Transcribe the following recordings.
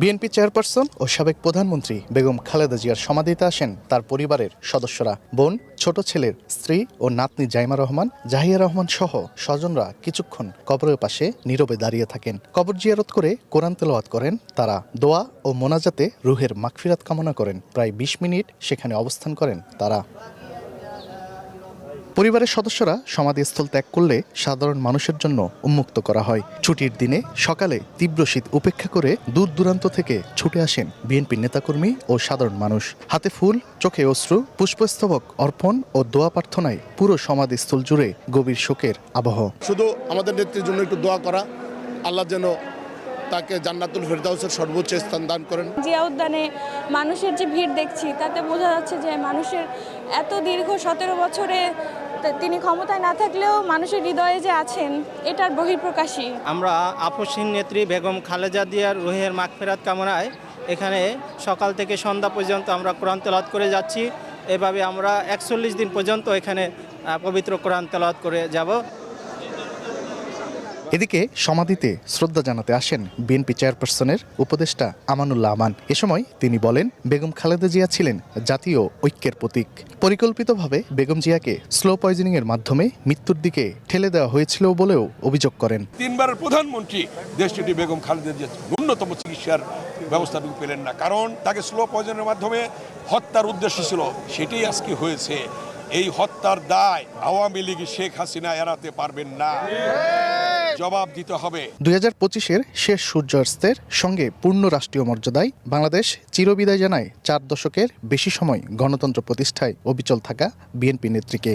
BNP chairperson ও সাবেক প্রধানমন্ত্রী বেগম খালেদা জিয়ার সমাধিতে আসেন তার পরিবারের সদস্যরা। বোন, ছোট ছেলের স্ত্রী ও নাতনি জাইমা রহমান, জাহিয়া রহমান সহ স্বজনরা কিছুক্ষণ কবরের পাশে নীরবে দাঁড়িয়ে থাকেন। কবর জিয়ারত করে কোরআন তেলাওয়াত করেন তারা। দোয়া ও মোনাজাতে রুহের মাগফিরাত কামনা করেন। প্রায় ২০ মিনিট সেখানে অবস্থান করেন তারা। পরিবারের সদস্যরা সমাধিস্থল ত্যাগ করলে সাধারণ মানুষের জন্য উন্মুক্ত করা হয়। ছুটির দিনে সকালে তীব্র শীত উপেক্ষা করে দূর দূরান্ত থেকে ছুটে আসেন বিএনপির নেতাকর্মী ও সাধারণ মানুষ। হাতে ফুল, চোখে অশ্রু, পুষ্পস্তবক অর্পণ ও দোয়া প্রার্থনায় পুরো সমাধিস্থল জুড়ে গভীর শোকের আবহ। শুধু আমাদের নেত্রীর জন্য একটু দোয়া করা, আল্লাহ যেন তাকে জান্নাতুল ফেরদাউসের সর্বোচ্চ স্থান দান করেন। জিয়া উদ্যানে মানুষের যে ভিড় দেখছি তাতে বোঝা যাচ্ছে যে মানুষের এত দীর্ঘ ১৭ বছরে তিনি ক্ষমতায় না থাকলেও মানুষের হৃদয়ে যে আছেন এটার বহিঃপ্রকাশই। আমরা আপসহীন নেত্রী বেগম খালেদা জিয়ার রুহের মাগফিরাত কামনায় এখানে সকাল থেকে সন্ধ্যা পর্যন্ত আমরা কোরআন তেলাওয়াত করে যাচ্ছি। এভাবে আমরা ৪১ দিন পর্যন্ত এখানে পবিত্র কোরআন তেলাওয়াত করে যাব। এদিকে সমাধিতে শ্রদ্ধা জানাতে আসেন বিএনপি চেয়ারপারসনের উপদেষ্টা আমানুল্লাহ আমান। এ সময় তিনি বলেন, বেগম খালেদা জিয়া ছিলেন জাতীয় ঐক্যের প্রতীক। পরিকল্পিতভাবে বেগম জিয়াকে স্লো পয়জনিং এর মাধ্যমে মৃত্যুর দিকে ঠেলে দেওয়া হয়েছিল বলেও অভিযোগ করেন। তিনবারের প্রধানমন্ত্রী দেশটি বেগম খালেদা জিয়া ন্যূনতম চিকিৎসার ব্যবস্থাটুকু পেলেন না, কারণ তাকে স্লো পয়জনের মাধ্যমে হত্যার উদ্দেশ্য ছিল। সেটাই আজকে হয়েছে। এই হত্যার দায় আওয়ামী লীগ শেখ হাসিনা এড়াতে পারবেন না, জবাব দিতে হবে। ২০২৫-এর শেষ সূর্যাস্তের সঙ্গে পূর্ণ রাষ্ট্রীয় মর্যাদায় বাংলাদেশ চিরবিদায় জানায় ৪ দশকের বেশি সময় গণতন্ত্র প্রতিষ্ঠায় অবিচল থাকা বিএনপি নেত্রীকে।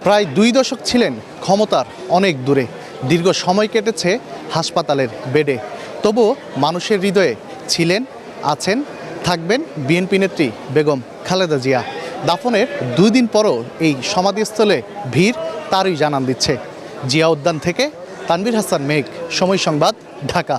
প্রায় ২ দশক ছিলেন ক্ষমতার অনেক দূরে। দীর্ঘ সময় কেটেছে হাসপাতালের বেডে। তবুও মানুষের হৃদয়ে ছিলেন, আছেন, থাকবেন বিএনপি নেত্রী বেগম খালেদা জিয়া। দাফনের ২ দিন পরও এই সমাধিস্থলে ভিড় তারই জানান দিচ্ছে। জিয়া উদ্যান থেকে তানভীর হাসান মেঘ, সময় সংবাদ, ঢাকা।